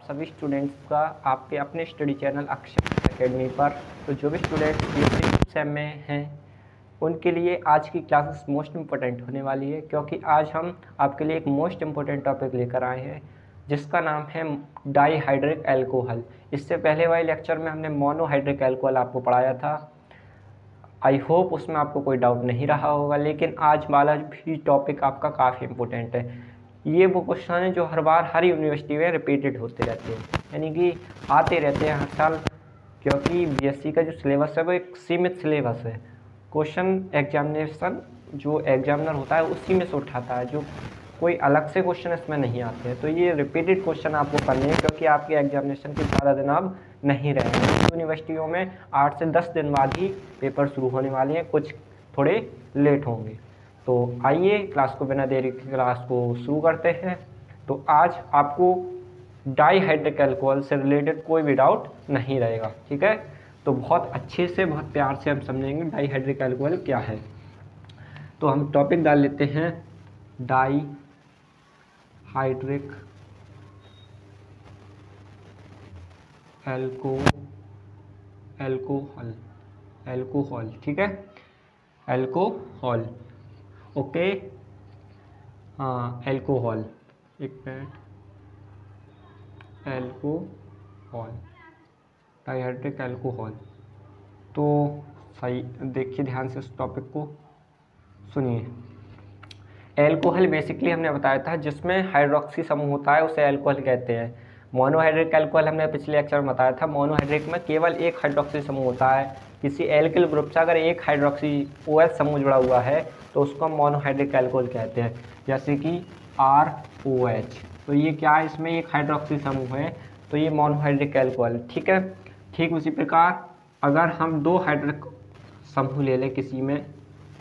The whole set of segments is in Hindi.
सभी स्टूडेंट्स का आपके अपने स्टडी चैनल अक्षर एकेडमी पर। तो जो भी स्टूडेंट्स बीएससी सेम में हैं उनके लिए आज की क्लासेस मोस्ट इम्पोर्टेंट होने वाली है, क्योंकि आज हम आपके लिए एक मोस्ट इम्पोर्टेंट टॉपिक लेकर आए हैं जिसका नाम है डाईहाइड्रिक अल्कोहल। इससे पहले वाले लेक्चर में हमने मोनोहाइड्रिक अल्कोहल आपको पढ़ाया था। आई होप उसमें आपको कोई डाउट नहीं रहा होगा, लेकिन आज वाला भी टॉपिक आपका काफ़ी इम्पोर्टेंट है। ये वो क्वेश्चन है जो हर बार हर यूनिवर्सिटी में रिपीटेड होते रहते हैं, यानी कि आते रहते हैं हर साल, क्योंकि बीएससी का जो सिलेबस है वो एक सीमित सिलेबस है। क्वेश्चन एग्जामिनेशन जो एग्जामिनर होता है उसी में से उठाता है, जो कोई अलग से क्वेश्चन इसमें नहीं आते हैं। तो ये रिपीटेड क्वेश्चन आपको करने हैं, क्योंकि आपके एग्जामिनेशन के ज़्यादा दिन अब नहीं रहे हैं। यूनिवर्सिटियों में 8 से 10 दिन बाद ही पेपर शुरू होने वाले हैं, कुछ थोड़े लेट होंगे। तो आइए क्लास को बिना देरी की क्लास को शुरू करते हैं। तो आज आपको डाईहाइड्रिक अल्कोहल से रिलेटेड कोई भी डाउट नहीं रहेगा, ठीक है। तो बहुत अच्छे से बहुत प्यार से हम समझेंगे डाईहाइड्रिक अल्कोहल क्या है। तो हम टॉपिक डाल लेते हैं डाईहाइड्रिक अल्कोहल, ठीक है, अल्कोहल, ओके। हाँ, अल्कोहल, एक मिनट, अल्कोहल, डाईहाइड्रिक अल्कोहल। तो सही देखिए, ध्यान से उस टॉपिक को सुनिए। अल्कोहल बेसिकली हमने बताया था जिसमें हाइड्रोक्सी समूह होता है उसे अल्कोहल कहते हैं। मोनोहाइड्रिक अल्कोहल हमने पिछले लेक्चर में बताया था, मोनोहाइड्रिक में केवल एक हाइड्रोक्सी समूह होता है। किसी एल्किल ग्रुप से अगर एक हाइड्रोक्सी OH समूह जुड़ा हुआ है तो उसको हम मोनोहाइड्रिक अल्कोहल कहते हैं, जैसे कि ROH। तो ये क्या है, इसमें एक हाइड्रोक्सी समूह है, तो ये मोनोहाइड्रिक अल्कोहल, ठीक है। ठीक उसी प्रकार अगर हम दो हाइड्रोक्सिल समूह ले लें किसी में,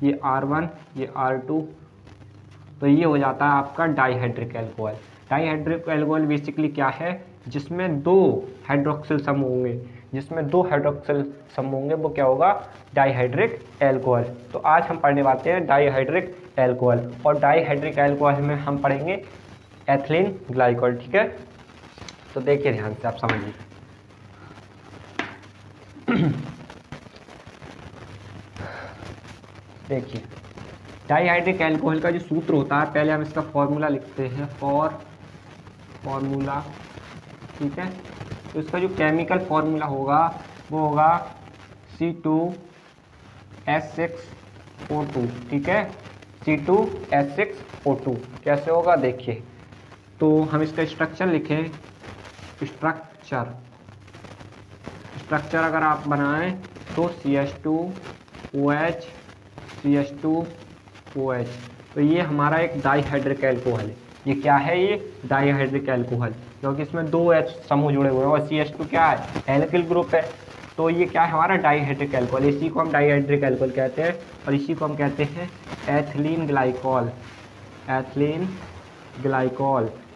ये R1 ये R2, तो ये हो जाता है आपका dihydric alcohol. Dihydric alcohol basically क्या है, जिसमें दो हाइड्रोक्सिल समूह होंगे, जिसमें दो हाइड्रोक्सिल समूह होंगे वो क्या होगा, डाईहाइड्रिक अल्कोहल। तो आज हम पढ़ने वाले हैं डाईहाइड्रिक अल्कोहल, और डाईहाइड्रिक अल्कोहल में हम पढ़ेंगे एथिलीन ग्लाइकोल, ठीक है। तो देखिए ध्यान से आप समझिए। देखिए डाईहाइड्रिक अल्कोहल का जो सूत्र होता है, पहले हम इसका फॉर्मूला लिखते हैं, फॉर्मूला, ठीक है। तो इसका जो केमिकल फॉर्मूला होगा वो होगा C2H6O2, ठीक है, C2H6O2। कैसे होगा देखिए, तो हम इसका स्ट्रक्चर लिखें, स्ट्रक्चर अगर आप बनाएं तो CH2OH CH2OH। तो ये हमारा एक डाईहाइड्रिक अल्कोहल है। ये क्या है, ये डाईहाइड्रिक अल्कोहल, क्योंकि इसमें दो H समूह जुड़े हुए हैं और CH2 क्या है, एल्किल ग्रुप है। तो ये क्या है, हमारा डाईहाइड्रिक अल्कोहल। इसी को हम डाईहाइड्रिक अल्कोहल कहते हैं, और इसी को हम कहते हैं एथिलीन ग्लाइकोल।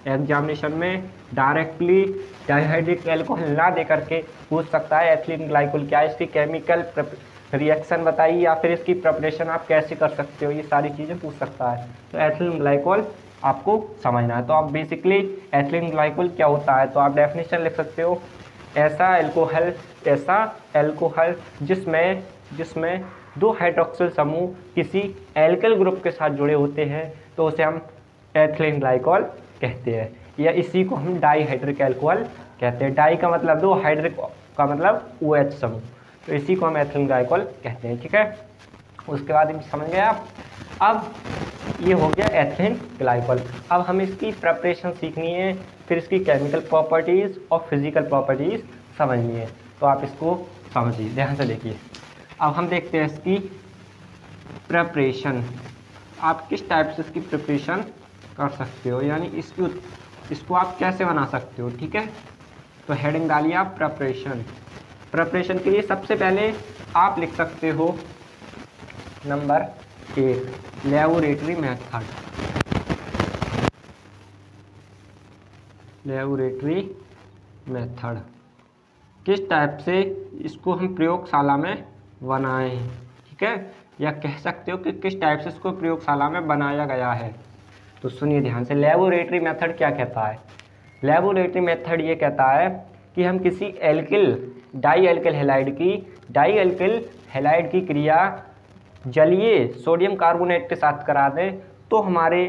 एग्जामिनेशन में डायरेक्टली डाईहाइड्रिक अल्कोहल ना दे करके पूछ सकता है एथिलीन ग्लाइकोल क्या है, इसकी केमिकल रिएक्शन बताइए, या फिर इसकी प्रिपरेशन आप कैसे कर सकते हो, ये सारी चीज़ें पूछ सकता है। तो एथिलीन ग्लाइकोल आपको समझना है। तो आप बेसिकली एथिलीन ग्लाइकोल क्या होता है, तो आप डेफिनेशन लिख सकते हो, ऐसा अल्कोहल जिसमें दो हाइड्रोक्सिल समूह किसी एल्किल ग्रुप के साथ जुड़े होते हैं, तो उसे हम एथिलीन ग्लाइकोल कहते हैं, या इसी को हम डाईहाइड्रिक अल्कोहल कहते हैं। डाई का मतलब दो, हाइड्रिक का मतलब OH समूह, तो इसी को हम एथिलीन ग्लाइकोल कहते हैं, ठीक है। उसके बाद समझ गए आप। अब ये हो गया एथिलीन ग्लाइकोल। अब हमें इसकी प्रिपरेशन सीखनी है, फिर इसकी केमिकल प्रॉपर्टीज़ और फिजिकल प्रॉपर्टीज़ समझनी है। तो आप इसको समझिए, ध्यान से देखिए। अब हम देखते हैं इसकी प्रिपरेशन, आप किस टाइप से इसकी प्रिपरेशन कर सकते हो, यानी इसको आप कैसे बना सकते हो, ठीक है। तो हेडिंग डालिए आप प्रिपरेशन के लिए सबसे पहले आप लिख सकते हो नंबर 1, लेबोरेटरी मेथड। किस टाइप से इसको हम प्रयोगशाला में बनाएं, ठीक है, या कह सकते हो कि किस टाइप से इसको प्रयोगशाला में बनाया गया है। तो सुनिए ध्यान से, लेबोरेटरी मेथड क्या कहता है। लेबोरेटरी मेथड ये कहता है कि हम किसी एल्किल डाई एल्किल हैलाइड की क्रिया जलीय सोडियम कार्बोनेट के साथ करा दें तो हमारे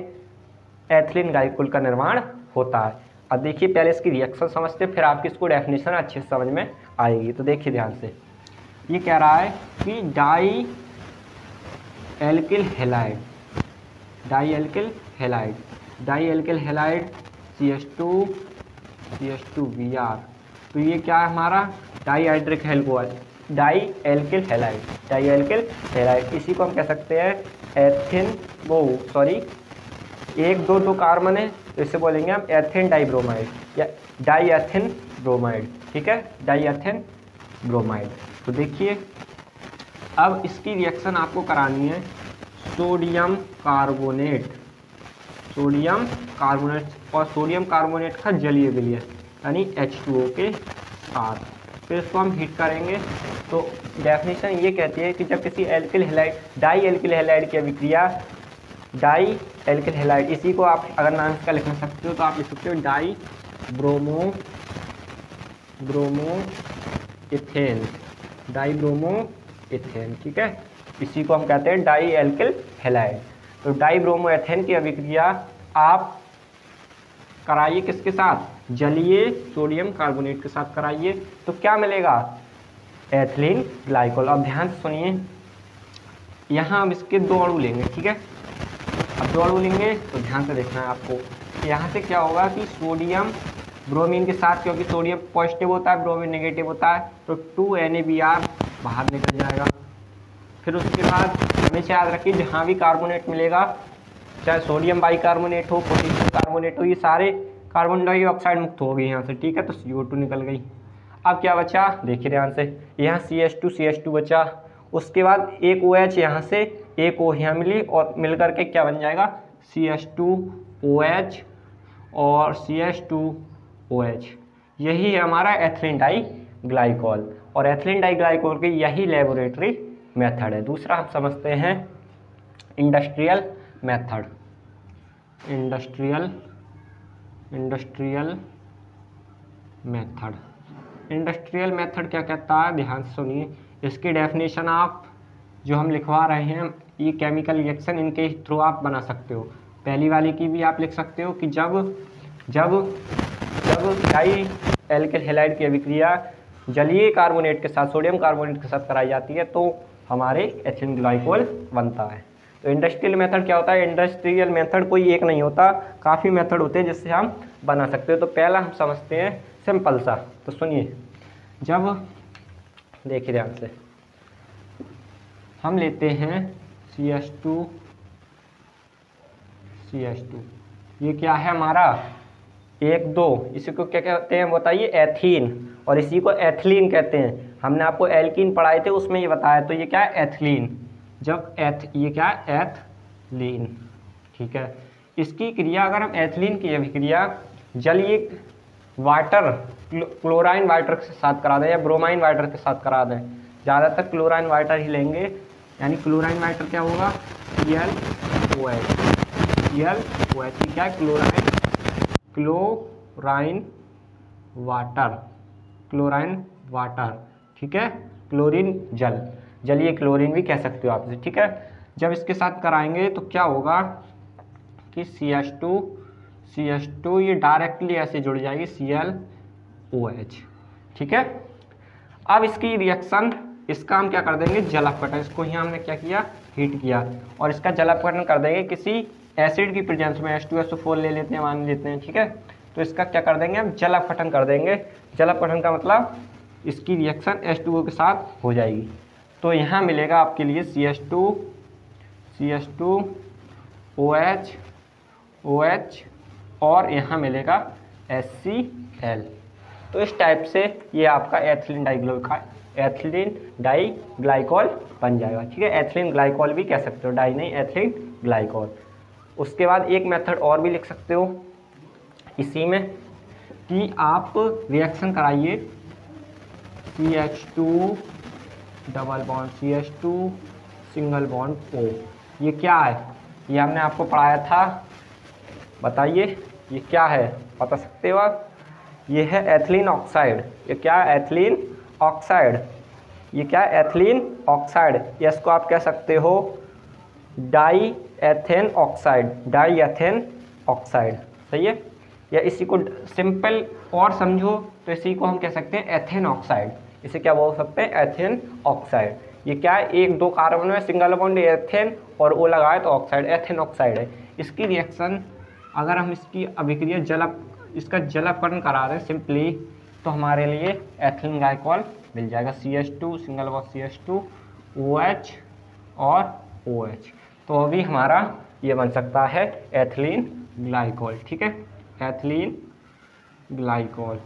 एथिलीन ग्लाइकोल का निर्माण होता है। अब देखिए पहले इसकी रिएक्शन समझते फिर आपकी इसको डेफिनेशन अच्छे से समझ में आएगी। तो देखिए ध्यान से, ये कह रहा है कि डाई एल्किल हैलाइड CH2Br, तो ये क्या है हमारा डाई एल्किल हैलाइड। इसी को हम कह सकते हैं एक दो कार्बन है तो इसे बोलेंगे हम एथिन डाइब्रोमाइड या डाई एथिन ब्रोमाइड। ठीक है, डाई एथिन ब्रोमाइड। तो देखिए अब इसकी रिएक्शन आपको करानी है सोडियम कार्बोनेट और सोडियम कार्बोनेट का जलीय विलय यानी H2O के साथ। फिर इसको हम हीट करेंगे। तो डेफिनेशन ये कहती है कि जब किसी डाई एल्किल हैलाइड की अभिक्रिया डाई एल्किल हैलाइड, इसी को आप अगर नाम इसका लिखना सकते हो तो आप लिख सकते हो डाई ब्रोमो इथेन। ठीक है, इसी को हम कहते हैं डाई एल्किल हैलाइड। तो डाई ब्रोमो इथेन की अभिक्रिया आप कराइए किसके साथ, जलीय सोडियम कार्बोनेट के साथ कराइए तो क्या मिलेगा, एथिलीन ग्लाइकोल। अब ध्यान से सुनिए, यहाँ हम इसके 2 अणु लेंगे। ठीक है, अब 2 अणु लेंगे तो ध्यान से देखना है आपको। यहाँ से क्या होगा कि सोडियम ब्रोमीन के साथ, क्योंकि सोडियम पॉजिटिव होता है ब्रोमीन नेगेटिव होता है, तो 2NaBr बाहर निकल जाएगा। फिर उसके बाद हमेशा याद रखिए जहाँ भी कार्बोनेट मिलेगा, चाहे सोडियम बाइकार्बोनेट हो, पोटेशियम कार्बोनेट हो, ये सारे कार्बन डाइऑक्साइड मुक्त हो गई यहाँ से। ठीक है, तो CO2 निकल गई। अब क्या बचा, देखिए ध्यान से, यहाँ CH2 बचा। उसके बाद एक OH यहाँ से, एक O यहाँ मिली और मिलकर के क्या बन जाएगा CH2OH और CH2OH। यही है हमारा एथिलीन डाइग्लाइकोल और एथिलीन डाइग्लाइकोल की यही लेबोरेटरी मेथड है। दूसरा हम समझते हैं इंडस्ट्रियल मेथड क्या कहता है, ध्यान से सुनिए। इसकी डेफिनेशन आप जो हम लिखवा रहे हैं, ये केमिकल रिएक्शन इनके थ्रू आप बना सकते हो। पहली वाली की भी आप लिख सकते हो कि जब डाई एल्किल हैलाइड की अभिक्रिया जलीय कार्बोनेट के साथ, सोडियम कार्बोनेट के साथ कराई जाती है तो हमारे एथिलीन ग्लाइकोल बनता है। तो इंडस्ट्रियल मेथड क्या होता है, इंडस्ट्रियल मेथड कोई एक नहीं होता, काफ़ी मेथड होते हैं जिससे हम बना सकते हो। तो पहला हम समझते हैं सिंपल सा, तो सुनिए। जब देखिए ध्यान से, हम लेते हैं CH2, ये क्या है हमारा 1 2, इसी को क्या कहते हैं बताइए, एथीन, और इसी को एथिलीन कहते हैं। हमने आपको एल्कीन पढ़ाए थे उसमें ये बताया, तो ये क्या है एथिलीन। ये क्या है एथिलीन। ठीक है, इसकी क्रिया अगर हम एथिलीन की अभिक्रिया जलीय वाटर क्लोराइन वाटर के साथ करा दें या ब्रोमाइन वाटर के साथ करा दें, ज़्यादातर क्लोराइन वाटर ही लेंगे, यानी क्लोराइन वाटर क्या होगा ClOH, क्या है क्लोराइन वाटर। ठीक है, क्लोरीन जलीय क्लोरीन भी कह सकते हो आप इसे। ठीक है, जब इसके साथ कराएंगे तो क्या होगा कि CH2 ये डायरेक्टली ऐसे जुड़ जाएगी ClOH। ठीक है, अब इसकी रिएक्शन, इसका हम क्या कर देंगे जलापकटन, इसको यहाँ हमने क्या किया हीट किया और इसका जलापकटन कर देंगे किसी एसिड की प्रेजेंस में। H2SO4 ले लेते हैं, मान लेते हैं। ठीक है, तो इसका क्या कर देंगे हम जलापकटन कर देंगे। जलापकटन का मतलब इसकी रिएक्शन H2O के साथ हो जाएगी। तो यहाँ मिलेगा आपके लिए CH2OH और यहाँ मिलेगा HCl। तो इस टाइप से ये आपका एथिलीन डाइग्लाइकोल बन जाएगा। ठीक है, एथिलीन ग्लाइकोल भी कह सकते हो, डाई नहीं, एथिलीन ग्लाइकोल। उसके बाद एक मेथड और भी लिख सकते हो इसी में कि आप रिएक्शन कराइए CH2 double bond CH2 single bond O। ये क्या है, ये हमने आपको पढ़ाया था, बताइए ये क्या है, बता सकते हो आप? ये है एथिलीन ऑक्साइड। ये क्या है? Ethylene oxide. ये क्या है? Ethylene oxide. या इसको आप कह सकते हो di ethane oxide. Di ethane oxide, सही है। या इसी को सिंपल और समझो तो इसी को हम कह सकते हैं एथेन ऑक्साइड। इसे क्या बोल सकते हैं? Ethane oxide. ये क्या है? एक दो कार्बन में सिंगल बॉन्ड एथेन और ओ लगाए तो ऑक्साइड, एथेन ऑक्साइड है। इसकी रिएक्शन अगर हम इसकी अभिक्रिया इसका जलकरण करा दें सिंपली, तो हमारे लिए एथिलीन ग्लाइकॉल मिल जाएगा। CH2 single bond CH2 OH और OH। तो अभी हमारा ये बन सकता है एथिलीन ग्लाइकॉल, ठीक है। Ethylene glycol.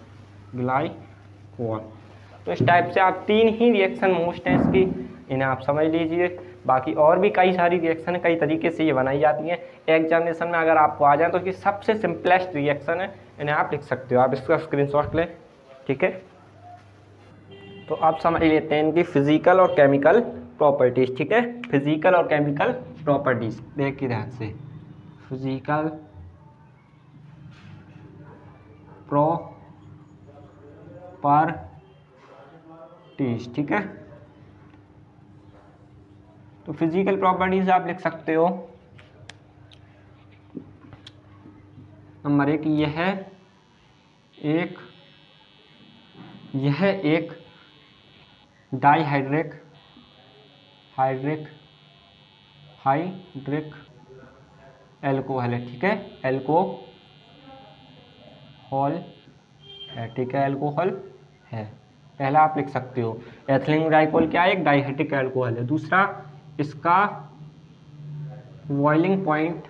तो इस टाइप से आप 3 ही रिएक्शन मोस्ट हैं इसकी, इन्हें आप समझ लीजिए। बाकी और भी कई सारी रिएक्शन है, कई तरीके से ये बनाई जाती हैं। एग्जामिनेशन में अगर आपको आ जाए तो इसकी सबसे सिंपलेस्ट रिएक्शन है, इन्हें आप लिख सकते हो। आप इसका स्क्रीनशॉट लें, ठीक है। तो आप समझ लेते हैं इनकी फिजिकल और केमिकल प्रॉपर्टीज, ठीक है। फिजिकल और केमिकल प्रॉपर्टीज देखिए ध्यान से। फिजिकल प्रॉपर्टीज, ठीक है। तो फिजिकल प्रॉपर्टीज आप लिख सकते हो। नंबर 1, यह एक डाइहाइड्रिक एल्कोहल है, ठीक है। एल्कोहल है, ठीक है। एल्कोहल है, पहला आप लिख सकते हो। एथिलीन ग्लाइकोल क्या है? एक डाइहाइड्रिक एल्कोहल है। दूसरा, इसका बॉइलिंग पॉइंट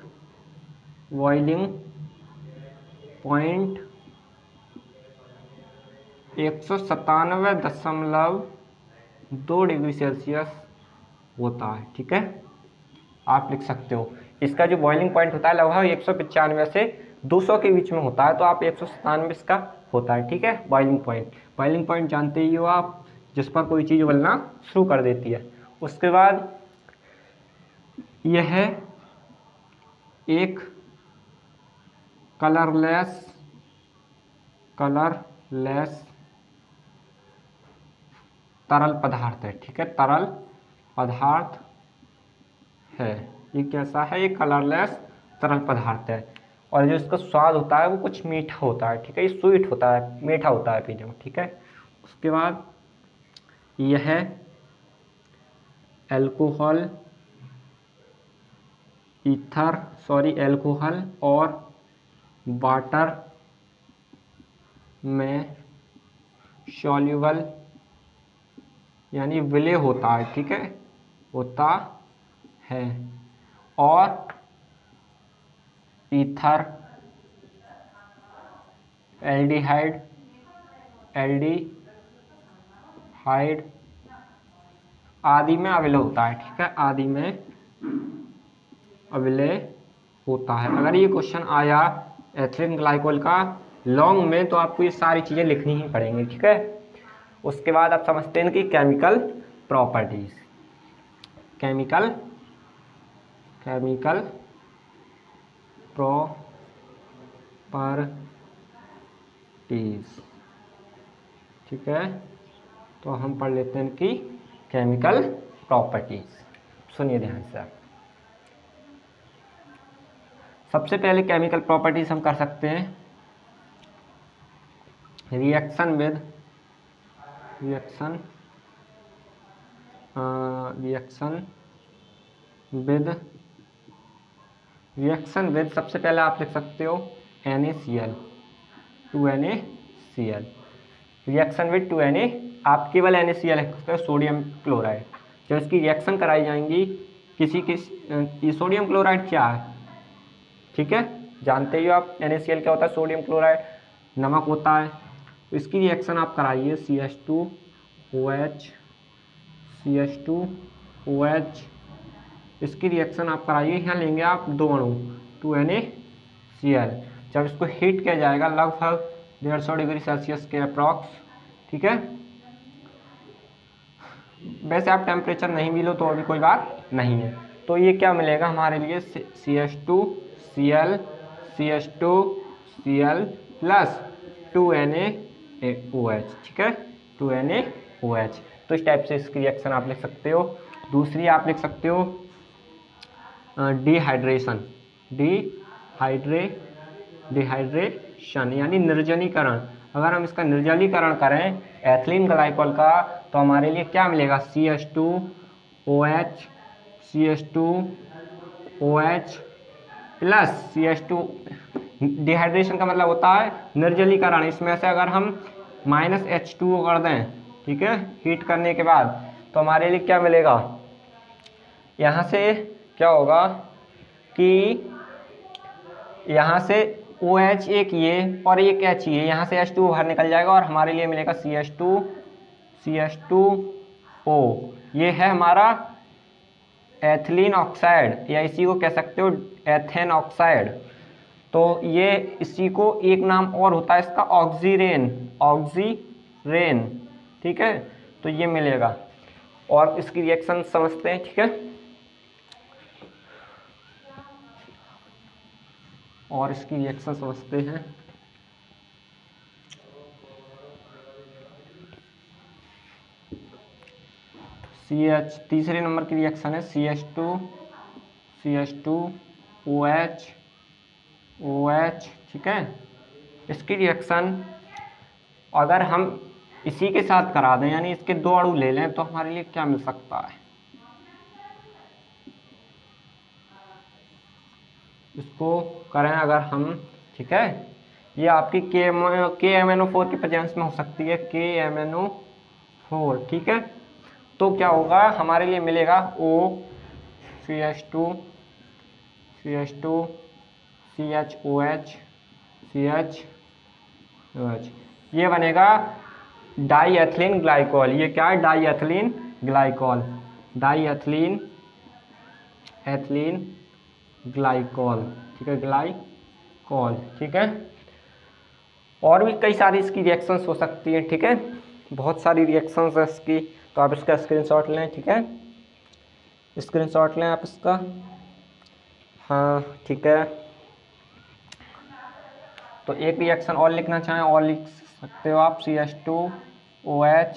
197.2 डिग्री सेल्सियस होता है, ठीक है। आप लिख सकते हो इसका जो बॉइलिंग पॉइंट होता है लगभग 195 से 200 के बीच में होता है, तो आप 197 इसका होता है, ठीक है। बॉइलिंग पॉइंट जानते ही हो आप, जिस पर कोई चीज़ उबलना शुरू कर देती है। उसके बाद यह एक कलरलेस तरल पदार्थ है, ठीक है। तरल पदार्थ है। ये कैसा है? ये कलरलेस तरल पदार्थ है। और जो इसका स्वाद होता है वो कुछ मीठा होता है, ठीक है। ये स्वीट होता है, मीठा होता है पीने में, ठीक है। उसके बाद यह एल्कोहल और वाटर में सॉल्युबल यानी विलय होता है, ठीक है, होता है। और ईथर एल्डिहाइड आदि में अविलय होता है, ठीक है। आदि में अविलय होता है। अगर ये क्वेश्चन आया एथिलीन ग्लाइकोल का लॉन्ग में, तो आपको ये सारी चीज़ें लिखनी ही पड़ेंगी, ठीक है। उसके बाद आप समझते हैं कि केमिकल प्रॉपर्टीज। केमिकल प्रॉपर्टीज, ठीक है। तो हम पढ़ लेते हैं कि केमिकल प्रॉपर्टीज। सुनिए ध्यान से। सबसे पहले केमिकल प्रॉपर्टीज हम कर सकते हैं रिएक्शन विद सबसे पहले आप लिख सकते हो NaCl, 2NaCl। Reaction with 2Na, आप केवल NaCl लिख सकते हो, सोडियम क्लोराइड। जब इसकी रिएक्शन कराई जाएंगी ये सोडियम क्लोराइड क्या है, ठीक है, जानते ही हो आप। NaCl क्या होता है? सोडियम क्लोराइड, नमक होता है। तो इसकी रिएक्शन आप कराइए CH2OH। इसकी रिएक्शन आप कराइए, यहाँ लेंगे आप 2 अणु 2NaCl। जब इसको हीट किया जाएगा लगभग 150 डिग्री सेल्सियस के अप्रॉक्स, ठीक है। वैसे आप टेम्परेचर नहीं भी लो तो अभी कोई बात नहीं है। तो ये क्या मिलेगा हमारे लिए? CH2Cl प्लस 2NaOH, ठीक है, 2NaOH। तो इस टाइप से इसकी रिएक्शन आप लिख सकते हो। दूसरी आप लिख सकते हो डिहाइड्रेशन, डिहाइड्रेशन यानी निर्जलीकरण। अगर हम इसका निर्जलीकरण करें एथिलीन ग्लाइकोल का तो हमारे लिए क्या मिलेगा, CH2OH, CH2OH plus CH2। Dehydration का मतलब होता है निर्जलीकरण। इसमें से अगर हम -H2O कर दें, ठीक है, हीट करने के बाद, तो हमारे लिए क्या मिलेगा, यहाँ से क्या होगा कि यहाँ से OH एक ये और एक H ये, यहाँ से H2O बाहर निकल जाएगा और हमारे लिए मिलेगा CH2O। ये है हमारा एथिलीन ऑक्साइड, या इसी को कह सकते हो एथेन ऑक्साइड। तो ये इसी को एक नाम और होता है इसका ऑक्सीरेन, ठीक है। तो ये मिलेगा और इसकी रिएक्शन समझते हैं, ठीक है। और इसकी रिएक्शन समझते हैं। CH तीसरे नंबर की रिएक्शन है CH2OH, ठीक है। इसकी रिएक्शन अगर हम इसी के साथ करा दें, यानी इसके दो अणु ले लें, तो हमारे लिए क्या मिल सकता है, इसको करें अगर हम, ठीक है। ये आपकी KMnO4 की प्रेजेंस में हो सकती है, KMnO4, ठीक है। तो क्या होगा, हमारे लिए मिलेगा CH2, CHOH, ये बनेगा डाईएथिलीन ग्लाइकोल। ये क्या है, डाईएथिलीन ग्लाइकोल, ग्लाइकोल, ठीक है, ग्लाइकोल, ठीक है। और भी कई सारी इसकी रिएक्शंस हो सकती हैं, ठीक है, बहुत सारी रिएक्शंस है इसकी। तो आप इसका स्क्रीनशॉट लें, ठीक है, स्क्रीनशॉट लें आप इसका, हाँ, ठीक है। तो एक रिएक्शन और लिखना चाहें और लिख सकते हो आप, CH2OH।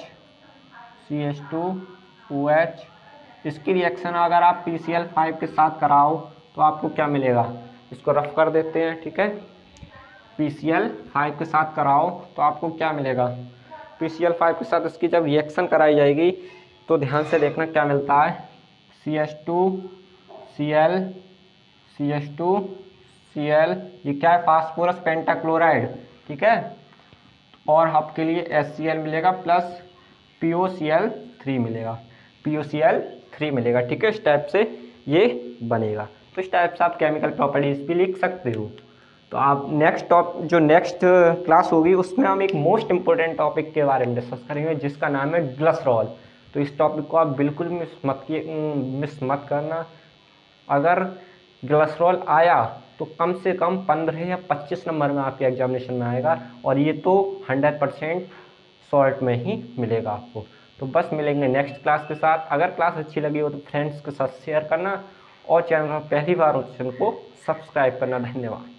इसकी रिएक्शन अगर आप PCl5 के साथ कराओ तो आपको क्या मिलेगा, इसको रफ कर देते हैं, ठीक है। PCl5 के साथ कराओ तो आपको क्या मिलेगा, PCl5 के साथ इसकी जब रिएक्शन कराई जाएगी तो ध्यान से देखना क्या मिलता है, CH2Cl, ये क्या है, फास्फोरस पेंटाक्लोराइड, ठीक है। और आपके लिए HCl मिलेगा प्लस POCl3 मिलेगा, ठीक है। इस टाइप से ये बनेगा। तो इस टाइप से आप केमिकल प्रॉपर्टीज भी लिख सकते हो। तो आप नेक्स्ट क्लास होगी उसमें हम एक मोस्ट इम्पोर्टेंट टॉपिक के बारे में डिस्कस करेंगे जिसका नाम है ग्लिसरॉल। तो इस टॉपिक को आप बिल्कुल मिस मत करना। अगर ग्लिसरॉल आया तो कम से कम 15 या 25 नंबर में आपके एग्जामिनेशन में आएगा, और ये तो 100% शॉर्ट में ही मिलेगा आपको। तो बस मिलेंगे नेक्स्ट क्लास के साथ। अगर क्लास अच्छी लगी हो तो फ्रेंड्स के साथ शेयर करना, और चैनल पर पहली बार हो तो चैनल को सब्सक्राइब करना। धन्यवाद।